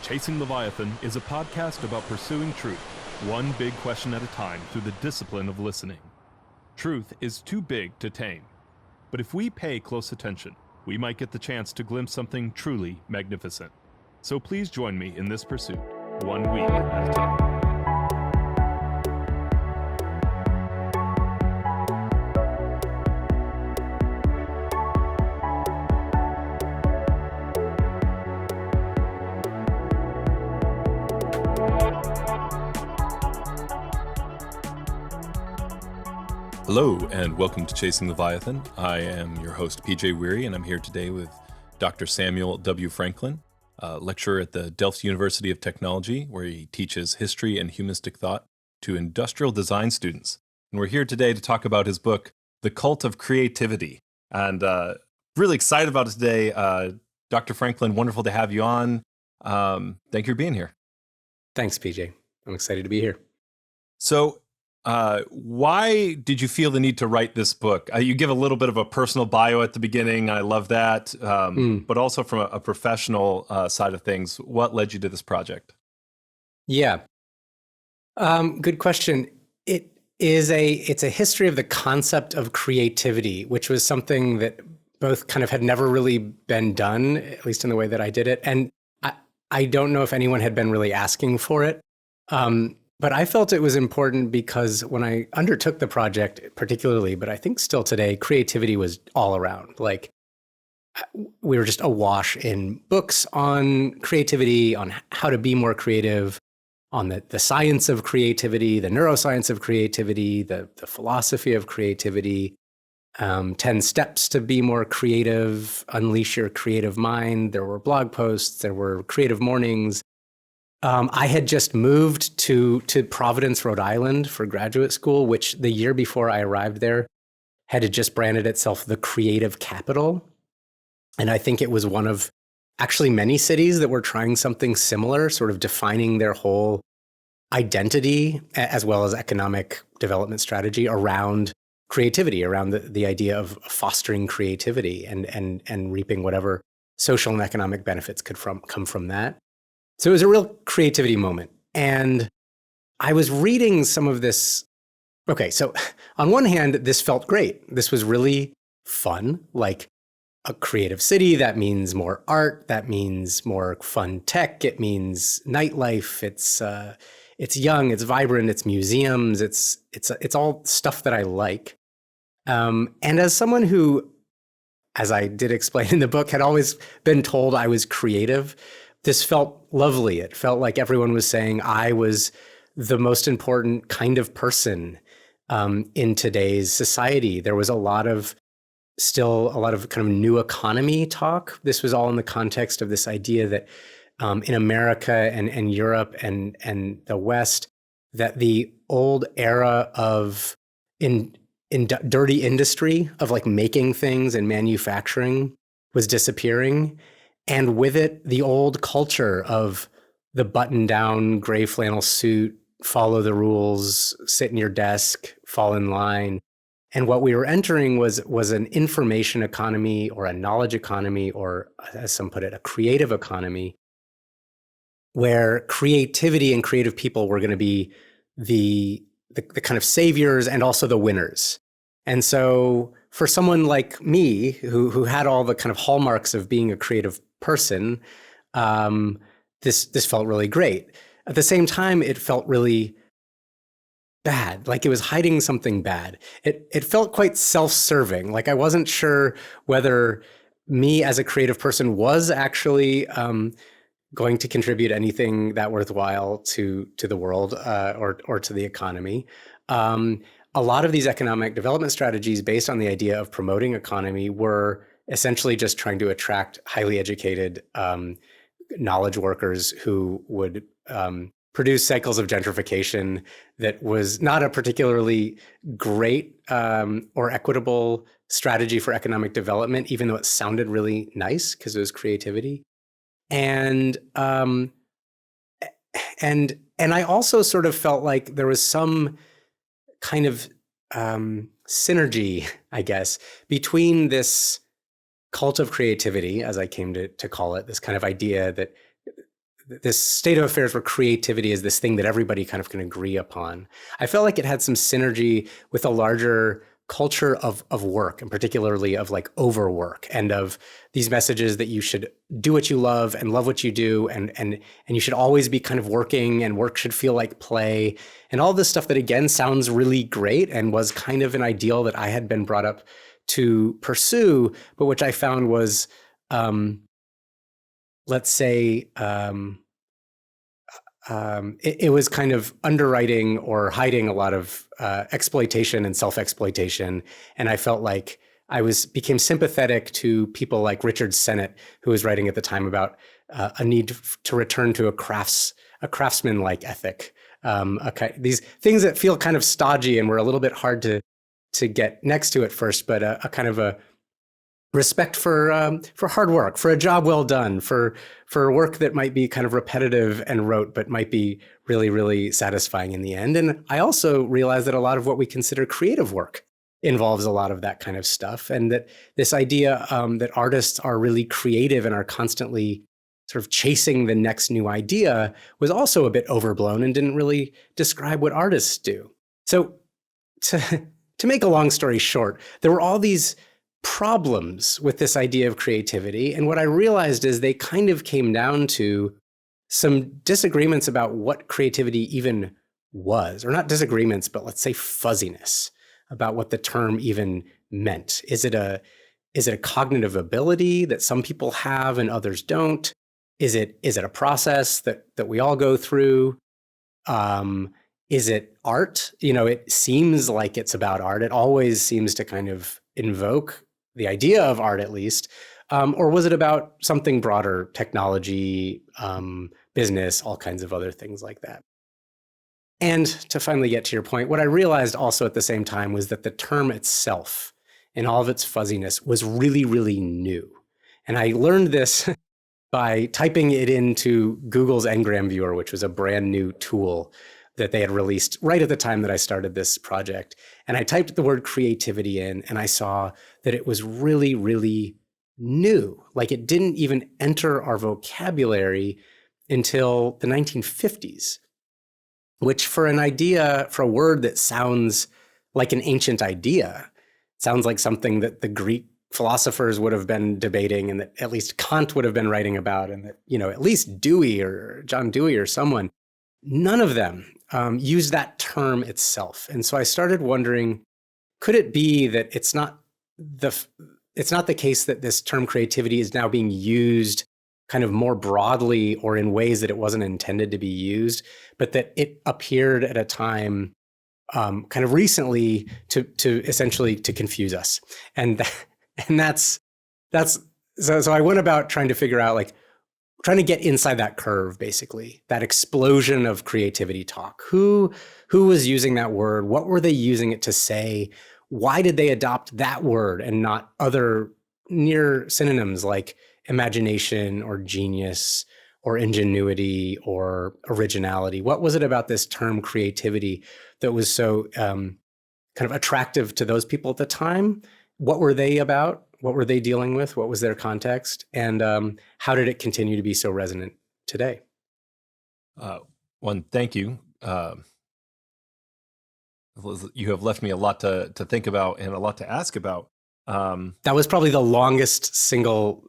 Chasing Leviathan is a podcast about pursuing truth, one big question at a time through the discipline of listening. Truth is too big to tame, but if we pay close attention, we might get the chance to glimpse something truly magnificent. So please join me in this pursuit, 1 week at a time. Hello, and welcome to Chasing Leviathan. I am your host, PJ Weary, and I'm here today with Dr. Samuel W. Franklin, lecturer at the Delft University of Technology, where he teaches history and humanistic thought to industrial design students. And we're here today to talk about his book, The Cult of Creativity. And really excited about it today. Dr. Franklin, wonderful to have you on. Thank you for being here. Thanks, PJ. I'm excited to be here. So, why did you feel the need to write this book? You give a little bit of a personal bio at the beginning. I love that. But also from a professional side of things, what led you to this project? Yeah. Good question. It's a history of the concept of creativity, which was something that both kind of had never really been done, at least in the way that I did it. And I don't know if anyone had been really asking for it. But I felt it was important because when I undertook the project particularly, but I think still today, creativity was all around. Like we were just awash in books on creativity, on how to be more creative, on the science of creativity, the neuroscience of creativity, the philosophy of creativity, 10 steps to be more creative, unleash your creative mind. There were blog posts, there were creative mornings. I had just moved to Providence, Rhode Island for graduate school, which the year before I arrived there had just branded itself the creative capital. And I think it was one of actually many cities that were trying something similar, sort of defining their whole identity as well as economic development strategy around creativity, around the idea of fostering creativity and reaping whatever social and economic benefits could come from that. So it was a real creativity moment. And I was reading some of this. Okay, so on one hand, this felt great. This was really fun, like a creative city. That means more art. That means more fun tech. It means nightlife. It's young. It's vibrant. It's museums. It's all stuff that I like. And as someone who, as I did explain in the book, had always been told I was creative, this felt lovely. It felt like everyone was saying I was the most important kind of person in today's society. There was still a lot of kind of new economy talk. This was all in the context of this idea that in America and Europe and the West, that the old era of in dirty industry of like making things and manufacturing was disappearing. And with it, the old culture of the button-down gray flannel suit, follow the rules, sit in your desk, fall in line. And what we were entering was an information economy or a knowledge economy, or as some put it, a creative economy, where creativity and creative people were going to be the kind of saviors and also the winners. And so for someone like me, who had all the kind of hallmarks of being a creative person, this felt really great. At the same time, it felt really bad, like it was hiding something bad. It felt quite self-serving, like I wasn't sure whether me as a creative person was actually going to contribute anything that worthwhile to the world or to the economy. A lot of these economic development strategies based on the idea of promoting economy were essentially just trying to attract highly educated knowledge workers who would produce cycles of gentrification that was not a particularly great or equitable strategy for economic development, even though it sounded really nice because it was creativity. And I also sort of felt like there was some kind of synergy, I guess, between this cult of creativity, as I came to call it, this kind of idea that this state of affairs where creativity is this thing that everybody kind of can agree upon. I felt like it had some synergy with a larger culture of work, and particularly of like overwork, and of these messages that you should do what you love and love what you do, and you should always be kind of working, and work should feel like play, and all this stuff that again sounds really great and was kind of an ideal that I had been brought up to pursue, but which I found was, let's say, it was kind of underwriting or hiding a lot of exploitation and self-exploitation. And I felt like I became sympathetic to people like Richard Sennett, who was writing at the time about a need to return to a craftsman-like ethic. These things that feel kind of stodgy and were a little bit hard to get next to at first, but a kind of a respect for hard work, for a job well done, for work that might be kind of repetitive and rote, but might be really, really satisfying in the end. And I also realized that a lot of what we consider creative work involves a lot of that kind of stuff, and that this idea that artists are really creative and are constantly sort of chasing the next new idea was also a bit overblown and didn't really describe what artists do. So to make a long story short, there were all these problems with this idea of creativity. And what I realized is they kind of came down to some disagreements about what creativity even was, or not disagreements, but let's say fuzziness about what the term even meant. Is it a cognitive ability that some people have and others don't? Is it a process that we all go through? Is it art? It seems like it's about art. It always seems to kind of invoke the idea of art, at least. Or was it about something broader, technology, business, all kinds of other things like that? And to finally get to your point, what I realized also at the same time was that the term itself, in all of its fuzziness, was really, really new. And I learned this by typing it into Google's Ngram Viewer, which was a brand new tool that they had released right at the time that I started this project. And I typed the word creativity in, and I saw that it was really, really new. Like, it didn't even enter our vocabulary until the 1950s, which for a word that sounds like an ancient idea, sounds like something that the Greek philosophers would have been debating, and that at least Kant would have been writing about, and that, at least Dewey or John Dewey or someone, none of them used that term itself. And so I started wondering, could it be that it's not the case that this term creativity is now being used kind of more broadly or in ways that it wasn't intended to be used, but that it appeared at a time kind of recently to essentially to confuse us. And that's so I went about trying to figure out, like, trying to get inside that curve, basically, that explosion of creativity talk. Who was using that word? What were they using it to say? Why did they adopt that word and not other near synonyms like imagination or genius or ingenuity or originality? What was it about this term creativity that was so kind of attractive to those people at the time? What were they about? What were they dealing with? What was their context? And how did it continue to be so resonant today? One, thank you. You have left me a lot to think about and a lot to ask about. That was probably the longest single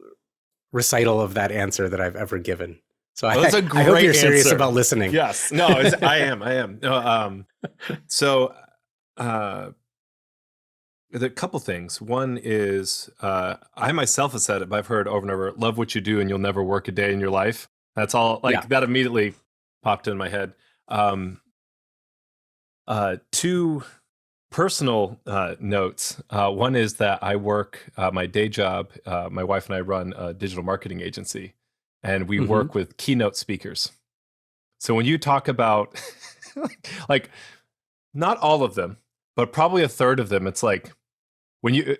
recital of that answer that I've ever given. So I hope you're serious about listening. Yes. No, I am. No, a couple things. One is I myself have said it, but I've heard over and over, love what you do and you'll never work a day in your life. That's all, that immediately popped in my head. Two personal notes. One is that I work my day job. My wife and I run a digital marketing agency, and we work with keynote speakers. So when you talk about, like, not all of them, but probably a third of them, it's like, when you,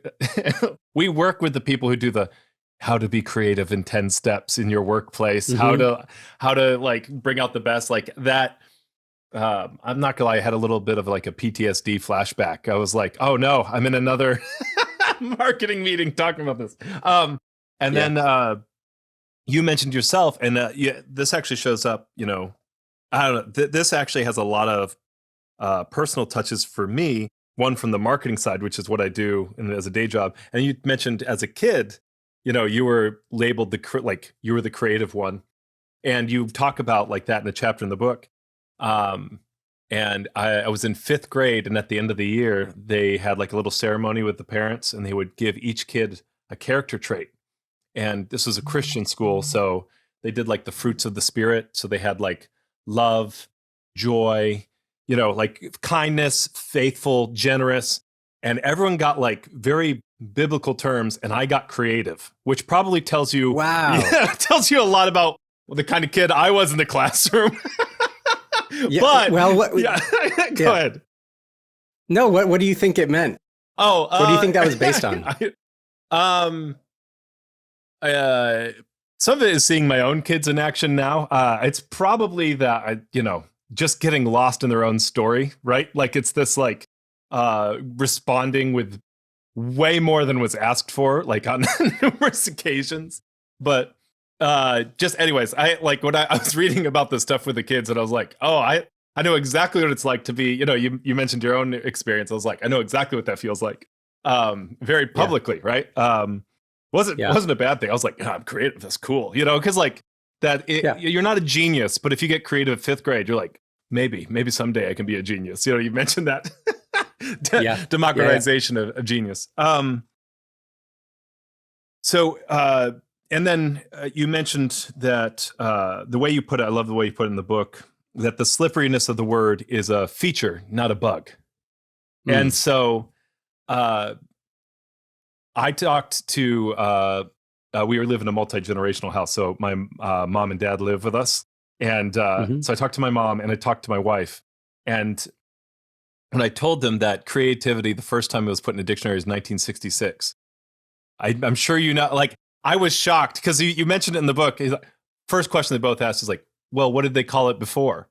we work with the people who do the how to be creative in 10 steps in your workplace, how to like bring out the best, like that. I'm not gonna lie, I had a little bit of like a PTSD flashback. I was like, oh no, I'm in another marketing meeting talking about this. Then you mentioned yourself, and this actually shows up, I don't know, this actually has a lot of personal touches for me. One from the marketing side, which is what I do as a day job. And you mentioned as a kid, you were labeled you were the creative one. And you talk about like that in a chapter in the book. And I was in 5th grade, and at the end of the year, they had like a little ceremony with the parents, and they would give each kid a character trait. And this was a Christian school, so they did like the fruits of the spirit. So they had like love, joy, like kindness, faithful, generous, and everyone got like very biblical terms, and I got creative, which probably tells you, Wow. tells you a lot about the kind of kid I was in the classroom. Yeah, but well, go ahead. No, what do you think it meant? Oh, what do you think that was based on? Some of it is seeing my own kids in action now. It's probably that just getting lost in their own story, right? Like it's this like responding with way more than was asked for, like on numerous occasions. But just anyways, I like when I was reading about this stuff with the kids, and I was like, oh, I know exactly what it's like to be, you mentioned your own experience. I was like, I know exactly what that feels like. Very publicly, right? Wasn't a bad thing. I was like, I'm creative. That's cool. Because like that, you're not a genius, but if you get creative at 5th grade, you're like, maybe someday I can be a genius. You mentioned that democratization of genius. And then you mentioned that the way you put it, I love the way you put it in the book, that the slipperiness of the word is a feature, not a bug. And so I talked to, we live in a multi-generational house. So my mom and dad live with us. And so I talked to my mom and I talked to my wife. And when I told them that creativity, the first time it was put in a dictionary is 1966. I'm sure like, I was shocked because you mentioned it in the book. First question they both asked is like, well, what did they call it before?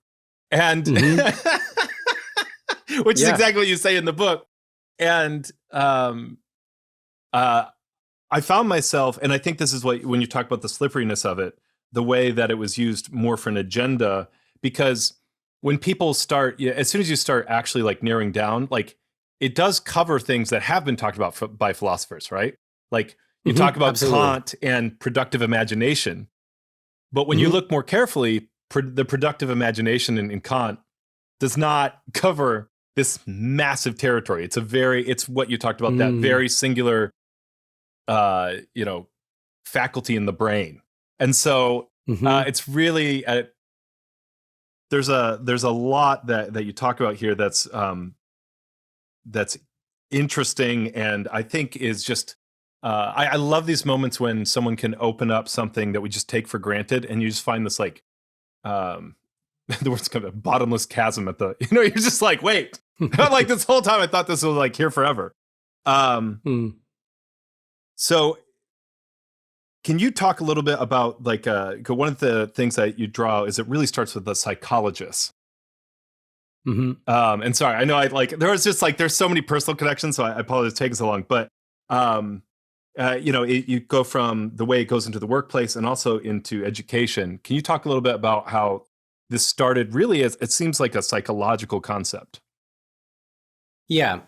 And which is exactly what you say in the book. And I found myself, and I think this is when you talk about the slipperiness of it, the way that it was used more for an agenda, because when people start, as soon as you start actually like narrowing down, like it does cover things that have been talked about by philosophers, right? Like you talk about Kant and productive imagination, but when you look more carefully, the productive imagination in Kant does not cover this massive territory. It's what you talked about, that very singular, faculty in the brain. And so it's really, there's a lot that you talk about here that's interesting, and I think is just, I love these moments when someone can open up something that we just take for granted, and you just find this like, the word's kind of a bottomless chasm at the, you're just like, wait, like this whole time I thought this was like here forever. So can you talk a little bit about like, one of the things that you draw is it really starts with the psychologist. And sorry, I know there's so many personal connections, so I apologize for taking so long, but you go from the way it goes into the workplace and also into education. Can you talk a little bit about how this started really as, it seems like a psychological concept? Yeah,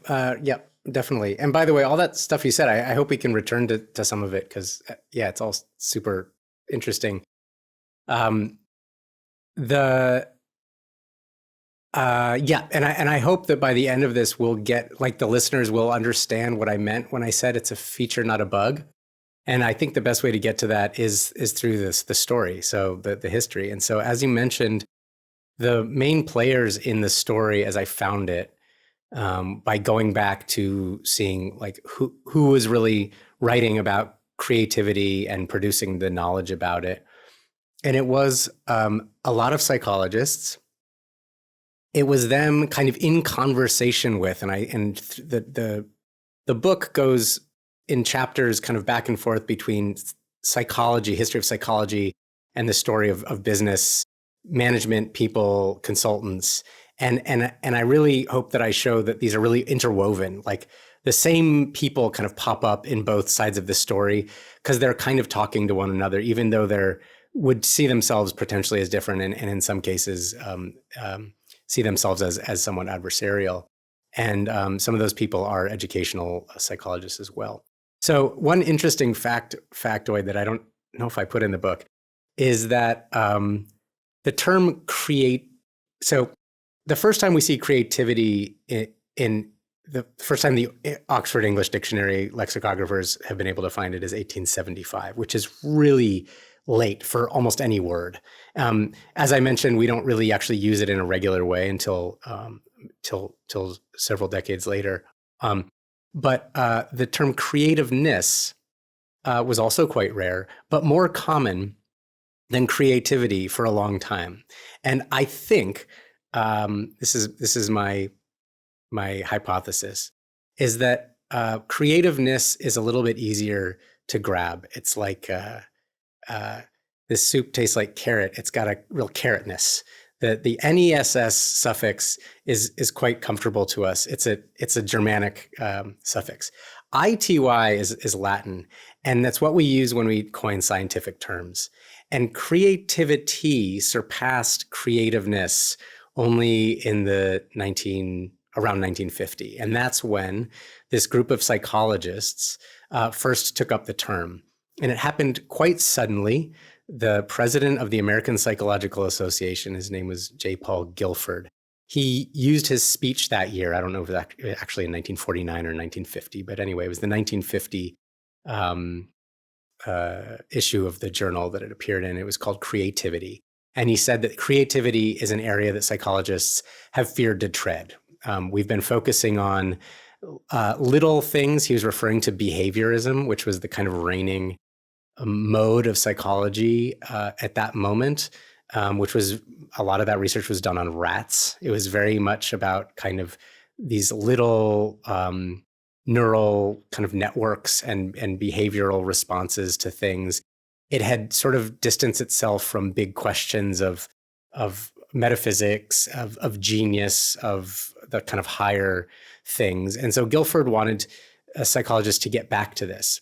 definitely. And by the way, all that stuff you said, I hope we can return to some of it because, it's all super interesting. And I hope that by the end of this, we'll get, like, the listeners will understand what I meant when I said it's a feature, not a bug. And I think the best way to get to that is through the story, so the history. And so, as you mentioned, the main players in the story, as I found it, by going back to seeing like who was really writing about creativity and producing the knowledge about it, and it was a lot of psychologists. It was them kind of in conversation with, and the book goes in chapters kind of back and forth between psychology, history of psychology, and the story of business, management, people, consultants. And I really hope that I show that these are really interwoven. Like the same people kind of pop up in both sides of the story because they're kind of talking to one another, even though they're would see themselves potentially as different, and in some cases see themselves as somewhat adversarial. And some of those people are educational psychologists as well. So one interesting factoid that I don't know if I put in the book is that the term create. So the first time we see creativity in the first time the Oxford English Dictionary lexicographers have been able to find it is 1875, which is really late for almost any word. As I mentioned, we don't really actually use it in a regular way until till several decades later. But the term creativeness was also quite rare, but more common than creativity for a long time. And I think this is my hypothesis, is that creativeness is a little bit easier to grab. It's like this soup tastes like carrot. It's got a real carrotness. The NESS suffix is quite comfortable to us. It's a Germanic suffix. ITY is Latin, and that's what we use when we coin scientific terms. And creativity surpassed creativeness only in around 1950. And that's when this group of psychologists first took up the term. And it happened quite suddenly. The president of the American Psychological Association, his name was J. Paul Guilford. He used his speech that year. I don't know if it was actually in 1949 or 1950, but anyway, it was the 1950 issue of the journal that it appeared in. It was called Creativity. And he said that creativity is an area that psychologists have feared to tread. We've been focusing on little things. He was referring to behaviorism, which was the kind of reigning mode of psychology at that moment, which was a lot of that research was done on rats. It was very much about kind of these little neural kind of networks and behavioral responses to things. It had sort of distanced itself from big questions of metaphysics, of genius, of the kind of higher things. And so Guilford wanted a psychologist to get back to this.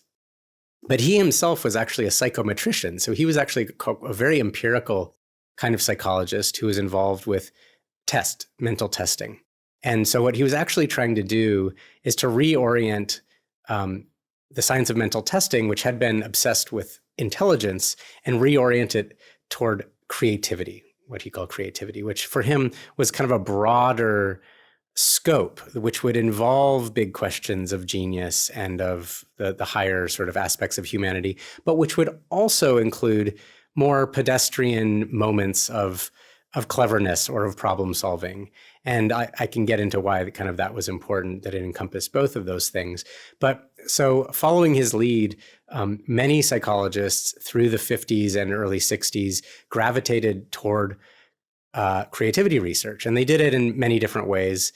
But he himself was actually a psychometrician. So he was actually a very empirical kind of psychologist who was involved with mental testing. And so what he was actually trying to do is to reorient the science of mental testing, which had been obsessed with intelligence, and reorient it toward creativity, what he called creativity, which for him was kind of a broader scope, which would involve big questions of genius and of the higher sort of aspects of humanity, but which would also include more pedestrian moments of cleverness or of problem solving. And I can get into why kind of that was important, that it encompassed both of those things. But so following his lead, many psychologists through the 50s and early 60s gravitated toward creativity research. And they did it in many different ways,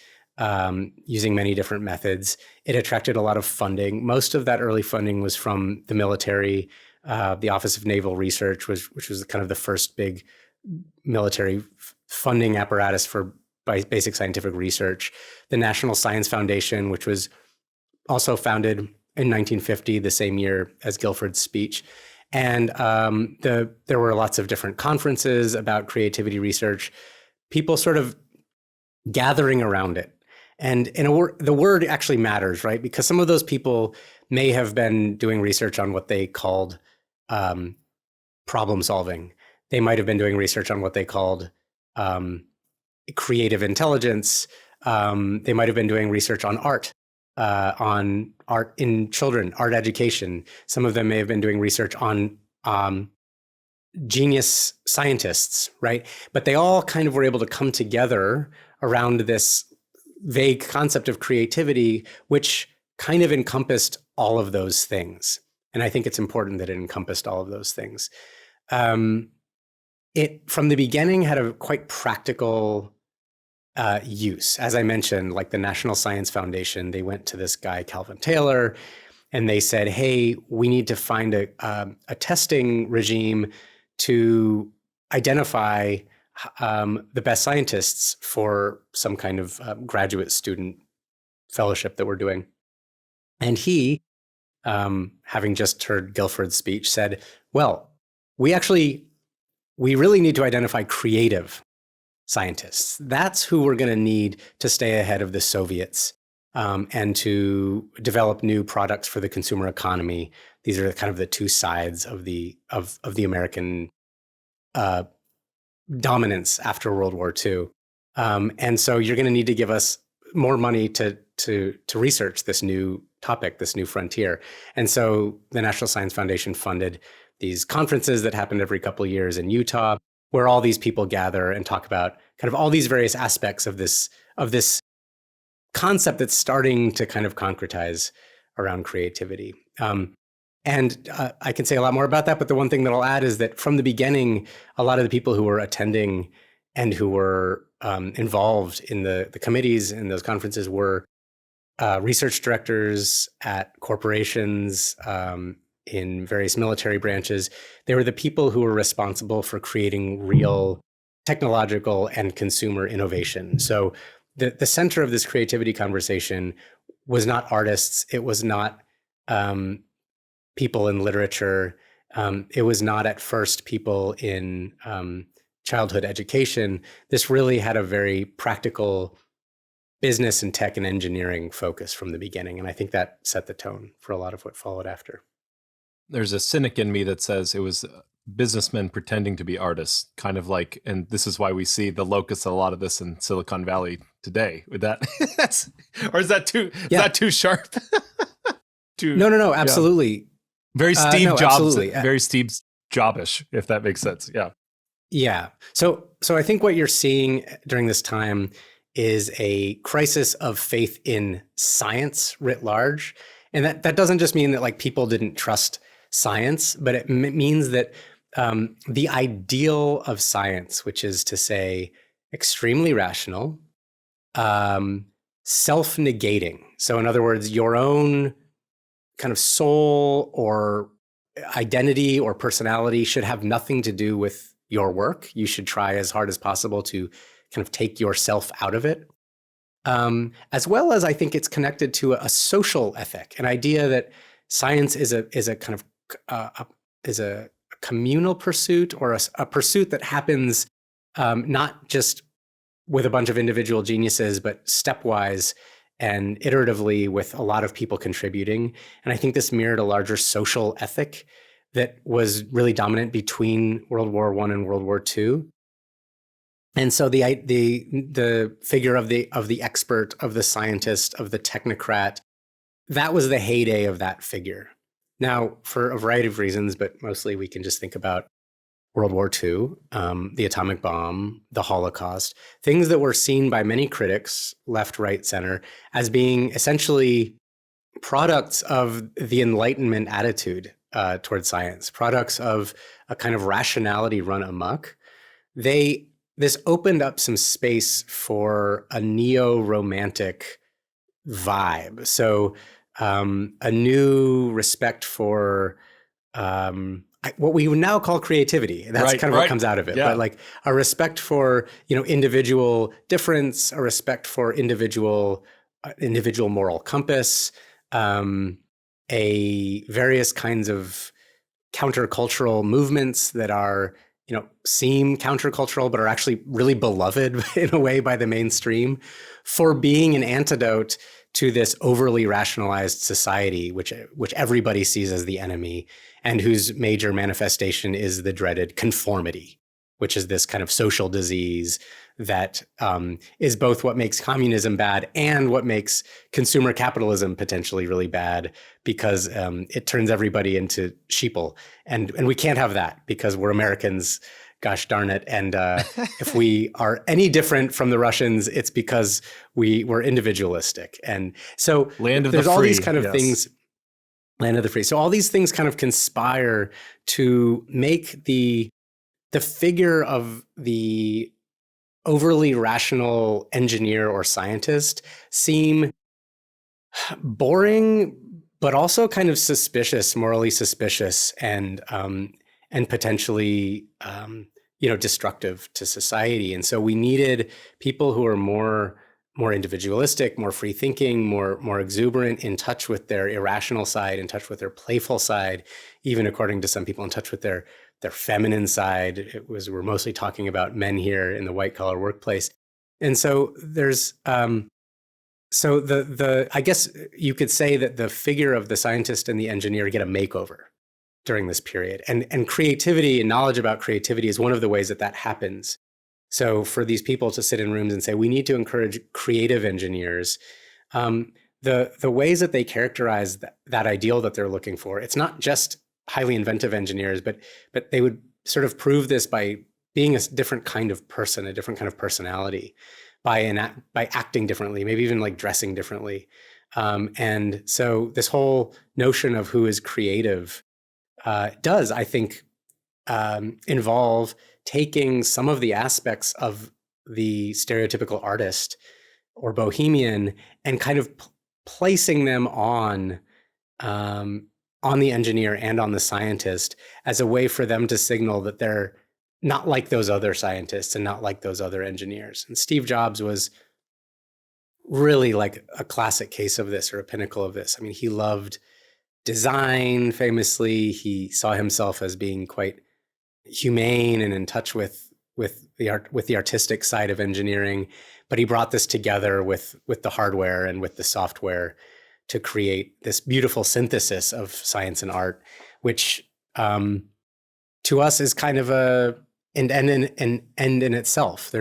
using many different methods. It attracted a lot of funding. Most of that early funding was from the military. The Office of Naval Research, which was kind of the first big military funding apparatus for basic scientific research. The National Science Foundation, which was also founded in 1950, the same year as Guilford's speech. And there were lots of different conferences about creativity research, people sort of gathering around it. And the word actually matters, right? Because some of those people may have been doing research on what they called problem solving. They might have been doing research on what they called creative intelligence. They might have been doing research on art in children, art education. Some of them may have been doing research on genius scientists, right? But they all kind of were able to come together around this vague concept of creativity, which kind of encompassed all of those things. And I think it's important that it encompassed all of those things. It, from the beginning, had a quite practical use. As I mentioned, like the National Science Foundation, they went to this guy, Calvin Taylor, and they said, hey, we need to find a testing regime to identify the best scientists for some kind of graduate student fellowship that we're doing. And he, having just heard Guilford's speech, said, well, we really need to identify creative scientists. That's who we're going to need to stay ahead of the Soviets, and to develop new products for the consumer economy. These are kind of the two sides of the American dominance after World War II. And so you're going to need to give us more money to research this new topic, this new frontier. And so the National Science Foundation funded these conferences that happened every couple of years in Utah, where all these people gather and talk about kind of all these various aspects of this concept that's starting to kind of concretize around creativity. And I can say a lot more about that, but the one thing that I'll add is that from the beginning, a lot of the people who were attending and who were involved in the committees in those conferences were research directors at corporations, in various military branches. They were the people who were responsible for creating real technological and consumer innovation. So the center of this creativity conversation was not artists. It was not people in literature. It was not at first people in childhood education. This really had a very practical business and tech and engineering focus from the beginning. And I think that set the tone for a lot of what followed after. There's a cynic in me that says it was businessmen pretending to be artists, kind of like, and this is why we see the locus of a lot of this in Silicon Valley today. With that, or is that too is that too sharp? No, absolutely. Yeah. Very Steve Jobs, absolutely. Very Steve Jobbish, if that makes sense. Yeah. Yeah. So I think what you're seeing during this time is a crisis of faith in science writ large. And that doesn't just mean that like people didn't trust science, but it means that the ideal of science, which is to say extremely rational, self-negating. So in other words, your own kind of soul or identity or personality should have nothing to do with your work. You should try as hard as possible to kind of take yourself out of it. As well as I think it's connected to a social ethic, an idea that science is a kind of is a communal pursuit, or a pursuit that happens not just with a bunch of individual geniuses, but stepwise and iteratively with a lot of people contributing. And I think this mirrored a larger social ethic that was really dominant between World War I and World War II. And so the figure of the expert, of the scientist, of the technocrat, that was the heyday of that figure. Now, for a variety of reasons, but mostly we can just think about World War II, the atomic bomb, the Holocaust, things that were seen by many critics, left, right, center, as being essentially products of the Enlightenment attitude towards science, products of a kind of rationality run amok. This opened up some space for a neo-romantic vibe. So a new respect for what we would now call creativity. That's kind of what comes out of it. Yeah. But like a respect for, individual difference, a respect for individual moral compass, a various kinds of countercultural movements that are, seem countercultural, but are actually really beloved in a way by the mainstream, for being an antidote to this overly rationalized society, which everybody sees as the enemy, and whose major manifestation is the dreaded conformity, which is this kind of social disease that is both what makes communism bad and what makes consumer capitalism potentially really bad, because it turns everybody into sheeple. And we can't have that, because we're Americans, gosh darn it. And if we are any different from the Russians, it's because we're individualistic. And so there's all these kind of things, land of the free. So all these things kind of conspire to make the figure of the overly rational engineer or scientist seem boring, but also kind of suspicious, morally suspicious, and potentially destructive to society. And so we needed people who are more more individualistic, more free thinking, more exuberant, in touch with their irrational side, in touch with their playful side, even according to some people, in touch with their feminine side. We're mostly talking about men here in the white collar workplace. And so there's so I guess you could say that the figure of the scientist and the engineer get a makeover during this period. And creativity and knowledge about creativity is one of the ways that happens. So for these people to sit in rooms and say, we need to encourage creative engineers, the ways that they characterize that ideal that they're looking for, it's not just highly inventive engineers, but they would sort of prove this by being a different kind of person, a different kind of personality, by acting differently, maybe even like dressing differently. And so this whole notion of who is creative does, I think, involve taking some of the aspects of the stereotypical artist or bohemian and kind of placing them on the engineer and on the scientist as a way for them to signal that they're not like those other scientists and not like those other engineers. And Steve Jobs was really like a classic case of this, or a pinnacle of this. I mean, he loved design famously. He saw himself as being quite humane and in touch with the artistic side of engineering, but he brought this together with the hardware and with the software to create this beautiful synthesis of science and art, which to us is kind of an end in itself.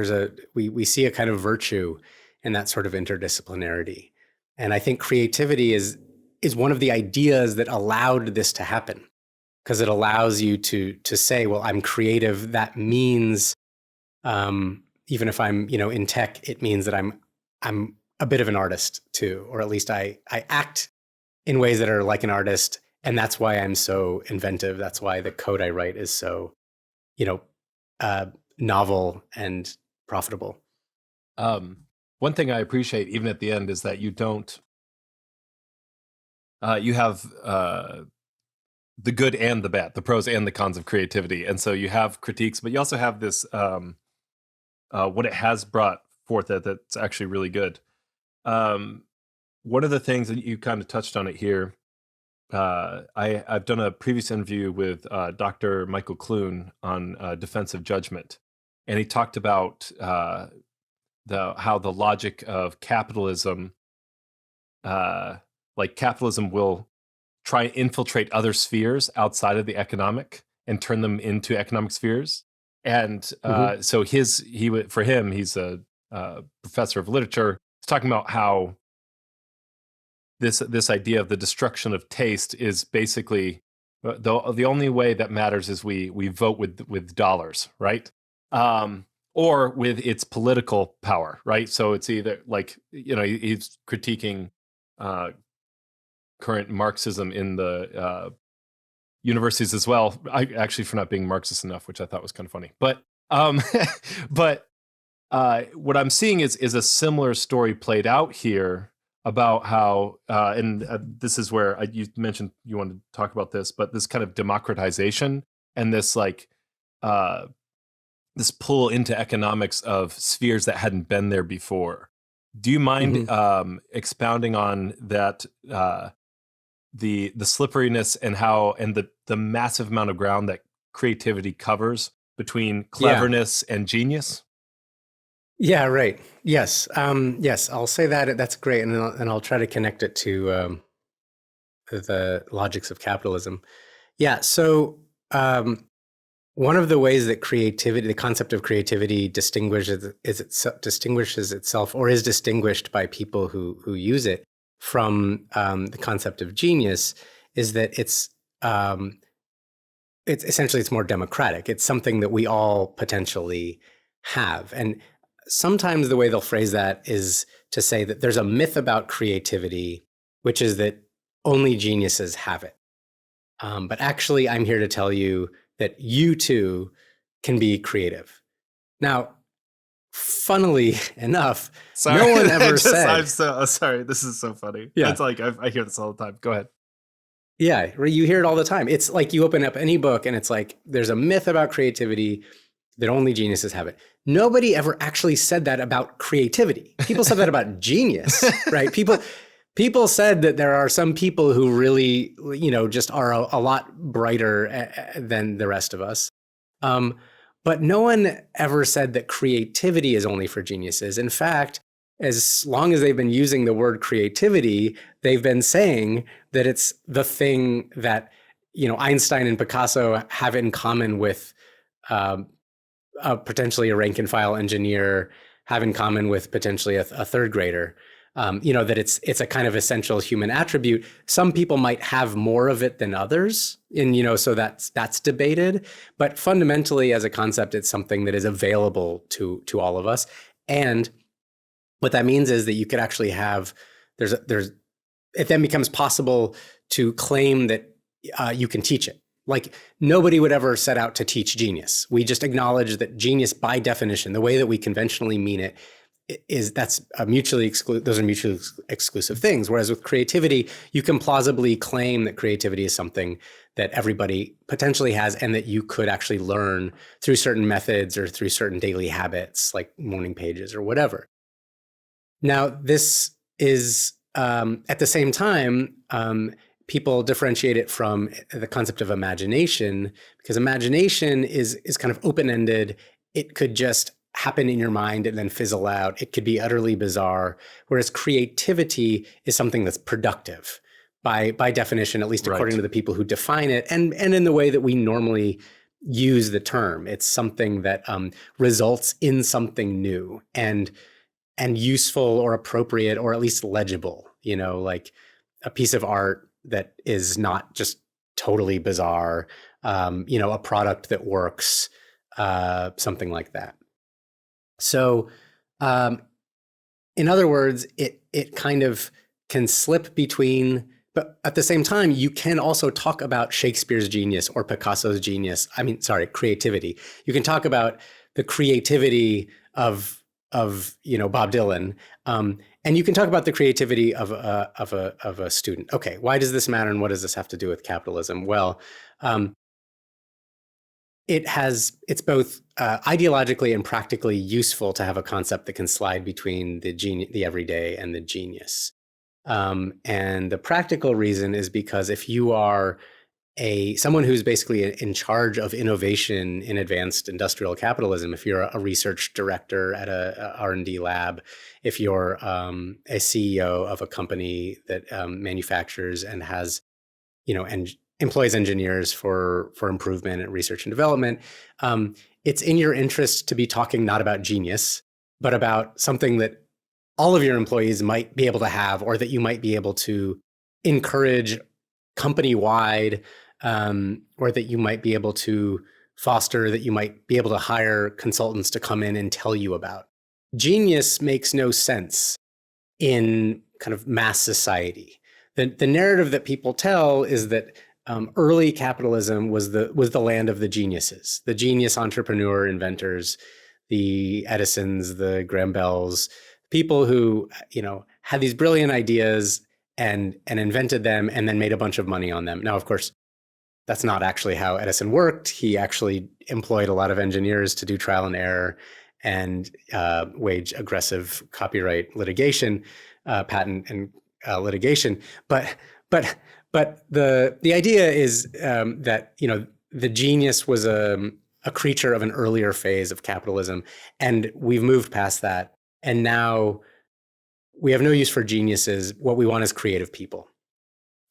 We see a kind of virtue in that sort of interdisciplinarity, and I think creativity is one of the ideas that allowed this to happen, because it allows you to say, well, I'm creative. That means, even if I'm in tech, it means that I'm a bit of an artist too, or at least I act in ways that are like an artist, and that's why I'm so inventive. That's why the code I write is so, novel and profitable. One thing I appreciate even at the end is that you don't. You have the good and the bad, the pros and the cons of creativity, and so you have critiques, but you also have this what it has brought forth that's actually really good. One of the things that you kind of touched on it here. I've done a previous interview with Dr. Michael Clune on defensive judgment, and he talked about how the logic of capitalism, capitalism will try and infiltrate other spheres outside of the economic and turn them into economic spheres. And so for him, he's a professor of literature. He's talking about how this idea of the destruction of taste is basically the only way that matters is we vote with dollars, right? Or with its political power, right? So it's either he's critiquing current Marxism in the universities as well. I actually, for not being Marxist enough, which I thought was kind of funny. But what I'm seeing is a similar story played out here about how, this is where you mentioned you wanted to talk about this, but this kind of democratization and this this pull into economics of spheres that hadn't been there before. Do you mind expounding on that, the slipperiness and the massive amount of ground that creativity covers between cleverness and genius? Yeah, right. Yes. Yes, I'll say that. That's great. And I'll try to connect it to the logics of capitalism. Yeah. So one of the ways that creativity, the concept of creativity distinguishes itself or is distinguished by people who use it from the concept of genius is that it's essentially more democratic. It's something that we all potentially have. And sometimes the way they'll phrase that is to say that there's a myth about creativity, which is that only geniuses have it. But actually, I'm here to tell you that you too can be creative. Now, funnily enough, no one ever said... I'm so sorry. This is so funny. Yeah. It's like I hear this all the time. Go ahead. Yeah, you hear it all the time. It's like you open up any book and it's like there's a myth about creativity. that only geniuses have it. Nobody ever actually said that about creativity. People said that about genius, right? People said that there are some people who really, just are a lot brighter than the rest of us. But no one ever said that creativity is only for geniuses. In fact, as long as they've been using the word creativity, they've been saying that it's the thing that, Einstein and Picasso have in common with potentially a rank and file engineer, have in common with potentially a third grader. That it's a kind of essential human attribute. Some people might have more of it than others, and so that's debated. But fundamentally, as a concept, it's something that is available to all of us. And what that means is that you could actually have it then becomes possible to claim that you can teach it. Like nobody would ever set out to teach genius. We just acknowledge that genius, by definition, the way that we conventionally mean it, those are mutually exclusive things. Whereas with creativity, you can plausibly claim that creativity is something that everybody potentially has and that you could actually learn through certain methods or through certain daily habits like morning pages or whatever. Now, this is at the same time, people differentiate it from the concept of imagination, because imagination is kind of open-ended. It could just happen in your mind and then fizzle out. It could be utterly bizarre. Whereas creativity is something that's productive by definition, at least according to the people who define it, and in the way that we normally use the term. It's something that results in something new and useful or appropriate or at least legible, like a piece of art that is not just totally bizarre, a product that works, something like that. So, in other words, it kind of can slip between, but at the same time, you can also talk about Shakespeare's genius or Picasso's genius. Creativity. You can talk about the creativity of Bob Dylan, and you can talk about the creativity of a student. Okay, why does this matter, and what does this have to do with capitalism? Well, it's both ideologically and practically useful to have a concept that can slide between the everyday and the genius. And the practical reason is because if you are someone who's basically in charge of innovation in advanced industrial capitalism, if you're a research director at a R&D lab, if you're a CEO of a company that manufactures and has, and employs engineers for improvement and research and development, it's in your interest to be talking not about genius, but about something that all of your employees might be able to have, or that you might be able to encourage company-wide, or that you might be able to foster, that you might be able to hire consultants to come in and tell you about. Genius makes no sense in kind of mass society. The narrative that people tell is that early capitalism was the land of the geniuses, the genius entrepreneur inventors, the Edisons, the Graham Bells, people who had these brilliant ideas and invented them and then made a bunch of money on them. Now, of course, that's not actually how Edison worked. He actually employed a lot of engineers to do trial and error and wage aggressive copyright litigation, patent and litigation. But the idea is that the genius was a creature of an earlier phase of capitalism, and we've moved past that. And now we have no use for geniuses. What we want is creative people.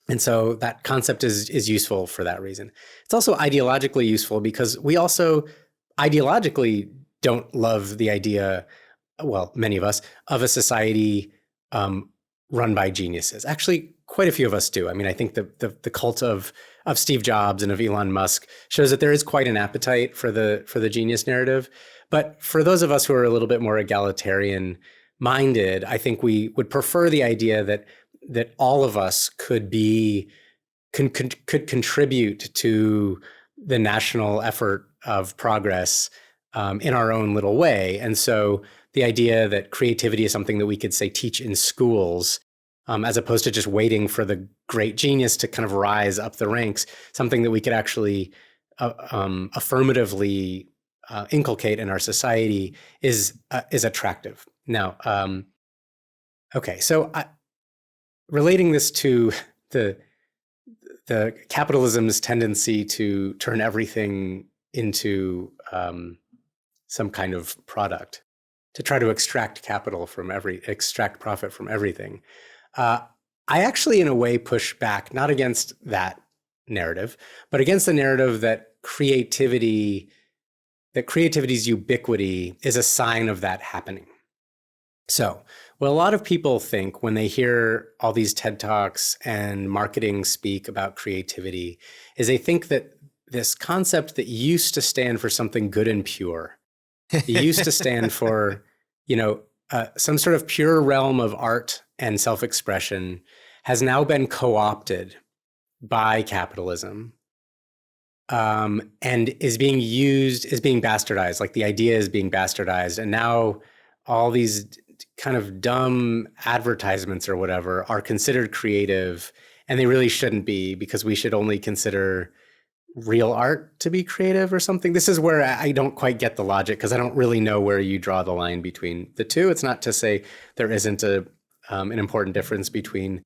And so that concept is useful for that reason. It's also ideologically useful because we also ideologically don't love the idea, well, many of us, of a society run by geniuses. Actually, quite a few of us do. I think the cult of Steve Jobs and of Elon Musk shows that there is quite an appetite for the genius narrative. But for those of us who are a little bit more egalitarian minded, I think we would prefer the idea that all of us could contribute to the national effort of progress in our own little way. And so the idea that creativity is something that we could, say, teach in schools, as opposed to just waiting for the great genius to kind of rise up the ranks, something that we could actually affirmatively inculcate in our society is attractive. Now, okay, so relating this to the capitalism's tendency to turn everything into some kind of product, to try to extract profit from everything. I actually, in a way, push back not against that narrative, but against the narrative that creativity's ubiquity is a sign of that happening. So, what a lot of people think when they hear all these TED Talks and marketing speak about creativity is they think that this concept that used to stand for something good and pure, it used to stand for, some sort of pure realm of art and self-expression, has now been co-opted by capitalism, and is being bastardized. Like, the idea is being bastardized, and now all these kind of dumb advertisements or whatever are considered creative, and they really shouldn't be, because we should only consider real art to be creative or something. This is where I don't quite get the logic, because I don't really know where you draw the line between the two. It's not to say there isn't an important difference between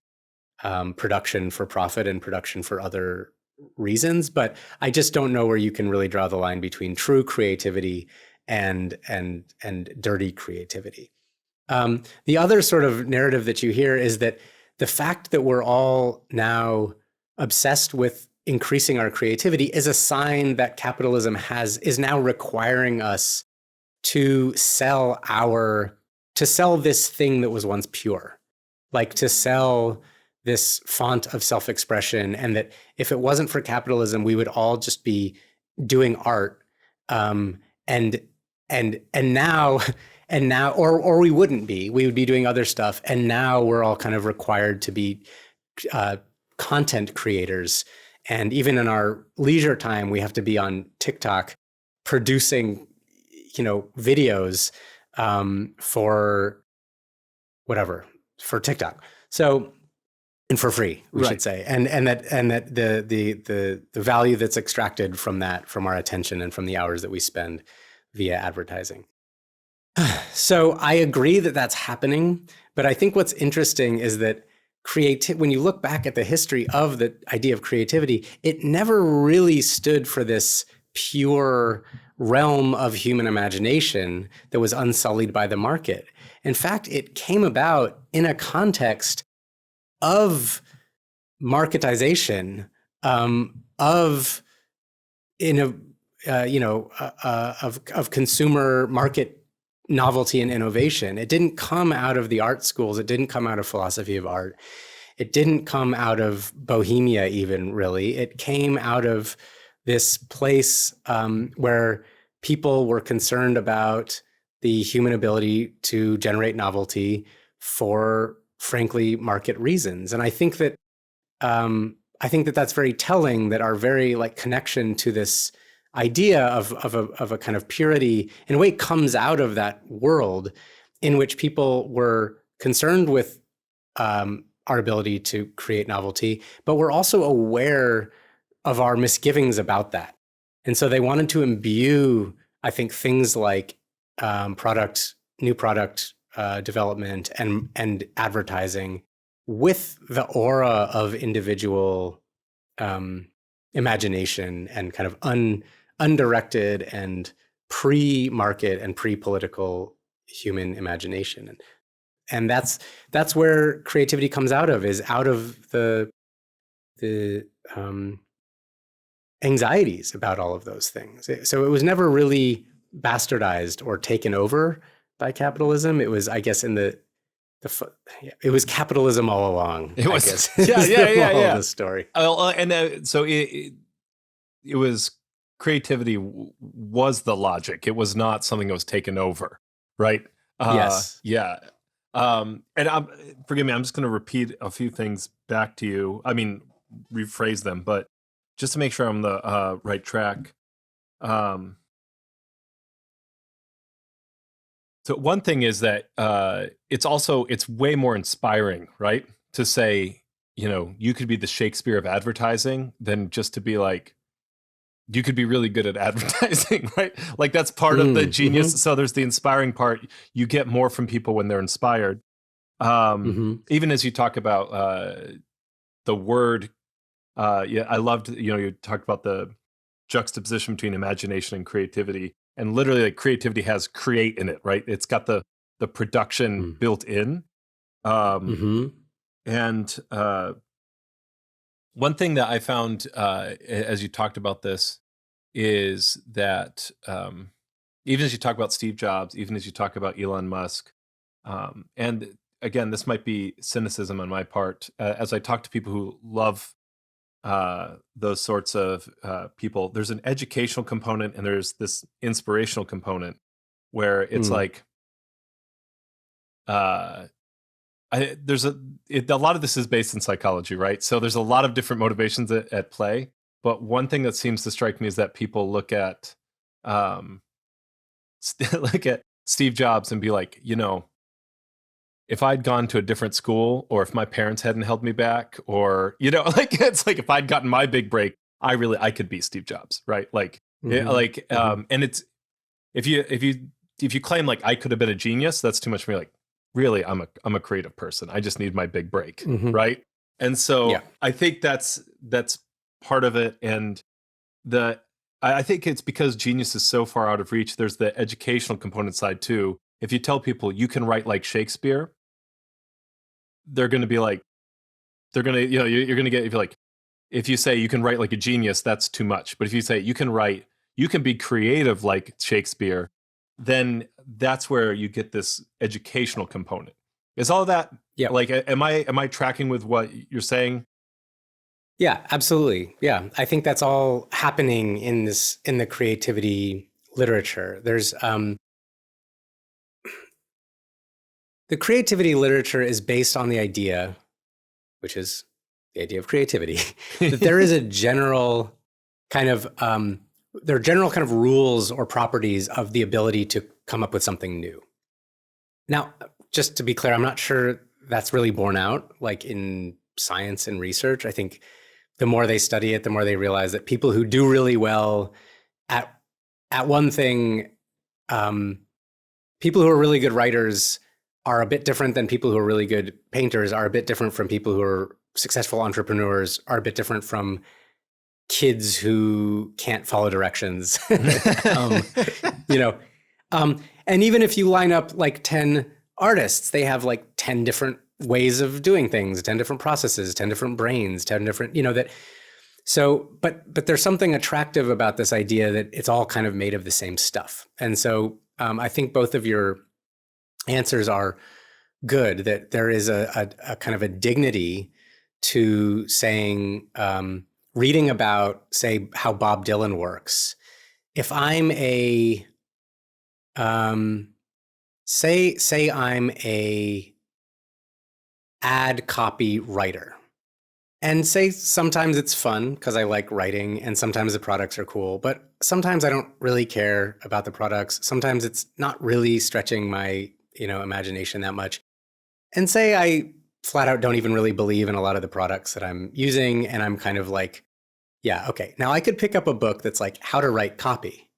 production for profit and production for other reasons, but I just don't know where you can really draw the line between true creativity and dirty creativity. The other sort of narrative that you hear is that the fact that we're all now obsessed with increasing our creativity is a sign that capitalism is now requiring us to sell this thing that was once pure, like to sell this font of self-expression, and that if it wasn't for capitalism, we would all just be doing art, and now, or we wouldn't be. We would be doing other stuff, and now we're all kind of required to be content creators. And even in our leisure time, we have to be on TikTok producing, videos for TikTok. So, and for free, we should say, and that the value that's extracted from that, from our attention and from the hours that we spend via advertising. So I agree that that's happening, but I think what's interesting is that when you look back at the history of the idea of creativity, it never really stood for this pure realm of human imagination that was unsullied by the market. In fact, it came about in a context of marketization, of consumer market novelty and innovation. It didn't come out of the art schools. It didn't come out of philosophy of art. It didn't come out of Bohemia even, really. It came out of this place where people were concerned about the human ability to generate novelty for, frankly, market reasons. And I think that that's very telling, that our very connection to this idea of a kind of purity, in a way, comes out of that world in which people were concerned with our ability to create novelty, but were also aware of our misgivings about that. And so they wanted to imbue, I think, things like new product development and advertising with the aura of individual imagination and kind of undirected and pre-market and pre-political human imagination. And that's where creativity comes out of, is out of the anxieties about all of those things. So it was never really bastardized or taken over by capitalism. It was, I guess, it was capitalism all along. It was, I guess. yeah. The story. So it was, creativity was the logic. It was not something that was taken over, right? Yes. Yeah. And forgive me, I'm just going to repeat a few things back to you. I mean, rephrase them, but just to make sure I'm the right track. So one thing is that it's way more inspiring, right? To say, you could be the Shakespeare of advertising than just to be like, you could be really good at advertising, right? Like that's part of the genius. So there's the inspiring part. You get more from people when they're inspired. Even as you talk about the word, yeah, I loved, you talked about the juxtaposition between imagination and creativity, and literally like creativity has create in it, right? It's got the production built in. And one thing that I found as you talked about this is that even as you talk about Steve Jobs, even as you talk about Elon Musk, and again, this might be cynicism on my part, as I talk to people who love those sorts of people, there's an educational component and there's this inspirational component where it's like, there's a lot of this is based in psychology, right? So there's a lot of different motivations at play. But one thing that seems to strike me is that people look at Steve Jobs and be like, if I'd gone to a different school, or if my parents hadn't held me back, or like it's like if I'd gotten my big break, I could be Steve Jobs, right? Like, and it's if you claim like I could have been a genius, that's too much for me. Like, really, I'm a creative person. I just need my big break, right? And so I think that's part of it. And I think it's because genius is so far out of reach. There's the educational component side too. If you tell people you can write like Shakespeare, they're going to be like, you're going to get, if you say you can write like a genius, that's too much. But if you say you can be creative like Shakespeare, then that's where you get this educational component. Is all of that, like, am I tracking with what you're saying? Yeah, absolutely. Yeah, I think that's all happening in the creativity literature. There's the creativity literature is based on the idea, which is the idea of creativity, that there is a general kind of there are general kind of rules or properties of the ability to come up with something new. Now, just to be clear, I'm not sure that's really borne out like in science and research. I think the more they study it, the more they realize that people who do really well at one thing, people who are really good writers are a bit different than people who are really good painters, are a bit different from people who are successful entrepreneurs, are a bit different from kids who can't follow directions. And even if you line up like 10 artists, they have like 10 different ways of doing things, 10 different processes, 10 different brains, 10 different, but there's something attractive about this idea that it's all kind of made of the same stuff. And so I think both of your answers are good, that there is a kind of a dignity to saying, reading about, say, how Bob Dylan works. If I'm say I'm a ad copy writer, and say sometimes it's fun because I like writing and sometimes the products are cool, but sometimes I don't really care about the products. Sometimes it's not really stretching my, imagination that much. And say I flat out don't even really believe in a lot of the products that I'm using. And I'm kind of like, yeah, okay, now I could pick up a book that's like how to write copy.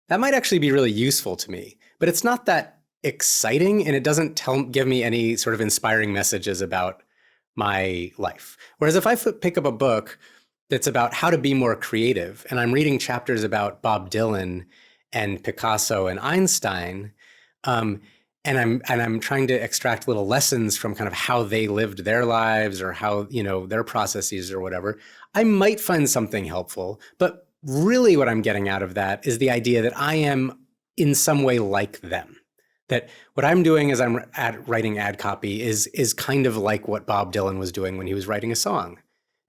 That might actually be really useful to me, but it's not that exciting and it doesn't give me any sort of inspiring messages about my life. Whereas if I pick up a book that's about how to be more creative and I'm reading chapters about Bob Dylan and Picasso and Einstein, and I'm trying to extract little lessons from kind of how they lived their lives or how, their processes or whatever, I might find something helpful. But really what I'm getting out of that is the idea that I am in some way like them. That what I'm doing as I'm writing ad copy is kind of like what Bob Dylan was doing when he was writing a song.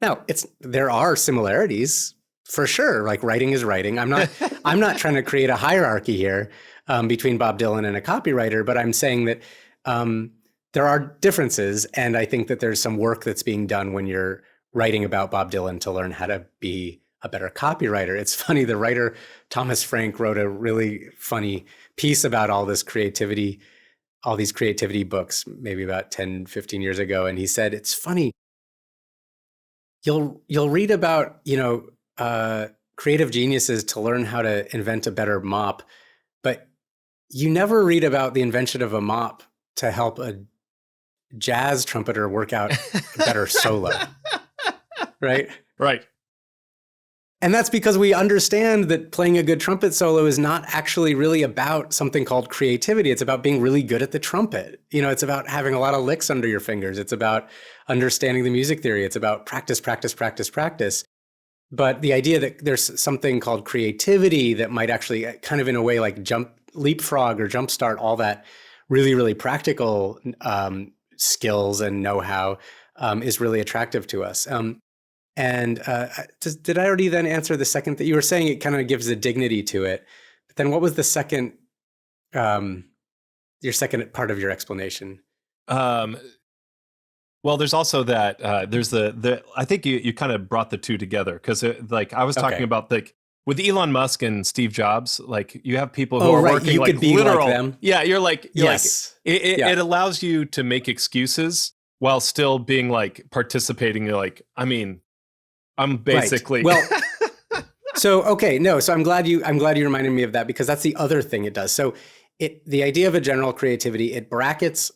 Now, there are similarities for sure. Like writing is writing. I'm not trying to create a hierarchy here between Bob Dylan and a copywriter, but I'm saying that there are differences, and I think that there's some work that's being done when you're writing about Bob Dylan to learn how to be a better copywriter. It's funny, the writer Thomas Frank wrote a really funny piece about all these creativity books, maybe about 10, 15 years ago. And he said, it's funny, you'll read about, creative geniuses to learn how to invent a better mop, but you never read about the invention of a mop to help a jazz trumpeter work out a better solo, right? Right. And that's because we understand that playing a good trumpet solo is not actually really about something called creativity. It's about being really good at the trumpet. It's about having a lot of licks under your fingers. It's about understanding the music theory. It's about practice, practice, practice, practice. But the idea that there's something called creativity that might actually kind of in a way like leapfrog or jumpstart all that really, really practical skills and know-how is really attractive to us. Did I already then answer the second that you were saying? It kind of gives a dignity to it. But then what was the second, your second part of your explanation? Well, there's also that there's the I think you kind of brought the two together because like I was talking about like with Elon Musk and Steve Jobs, like you have people who are working you like could be literal. Like them. Yeah, you're yes. Like it allows you to make excuses while still being like participating. You're like, I mean, I'm basically right. Well. So I'm glad you reminded me of that because that's the other thing it does. So the idea of a general creativity, it brackets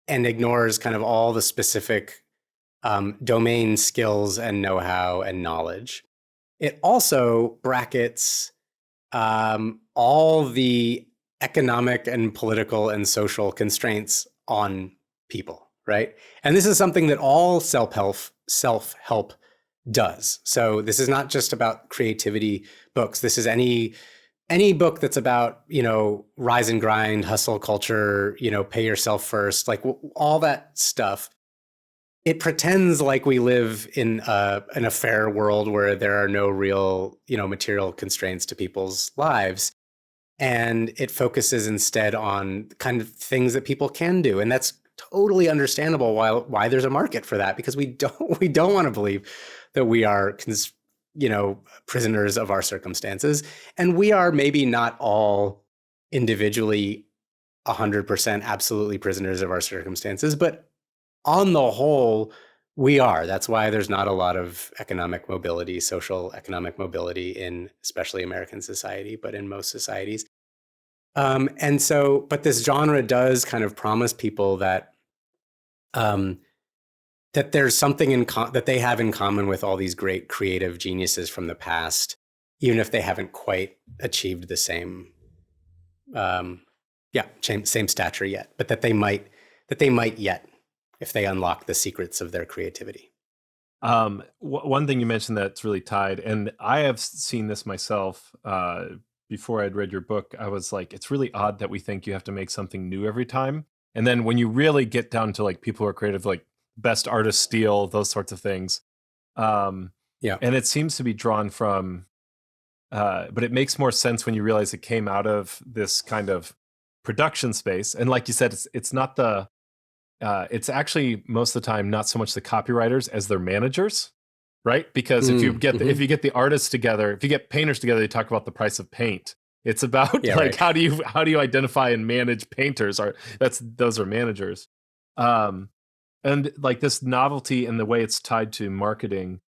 and ignores kind of all the specific domain skills and know-how and knowledge. It also brackets all the economic and political and social constraints on people, right? And this is something that all self-help does. So this is not just about creativity books. This is any book that's about, rise and grind, hustle culture, pay yourself first, like all that stuff. It pretends like we live in a fair world where there are no real, material constraints to people's lives. And it focuses instead on kind of things that people can do. And that's totally understandable why there's a market for that, because we don't want to believe that we are prisoners of our circumstances. And we are maybe not all individually 100% absolutely prisoners of our circumstances, but on the whole, we are. That's why there's not a lot of economic mobility, social economic mobility in especially American society, but in most societies. But this genre does kind of promise people that that there's something that they have in common with all these great creative geniuses from the past, even if they haven't quite achieved the same stature yet, but that they might yet if they unlock the secrets of their creativity. One thing you mentioned that's really tied, and I have seen this myself before I'd read your book. I was like, it's really odd that we think you have to make something new every time. And then when you really get down to like people who are creative, like best artists steal, those sorts of things. And it seems to be drawn from, but it makes more sense when you realize it came out of this kind of production space. And like you said, it's not it's actually most of the time not so much the copywriters as their managers, right? Because if you get if you get the artists together, if you get painters together, they talk about the price of paint. It's about how do you identify and manage painters? Those are managers. And like this novelty and the way it's tied to marketing,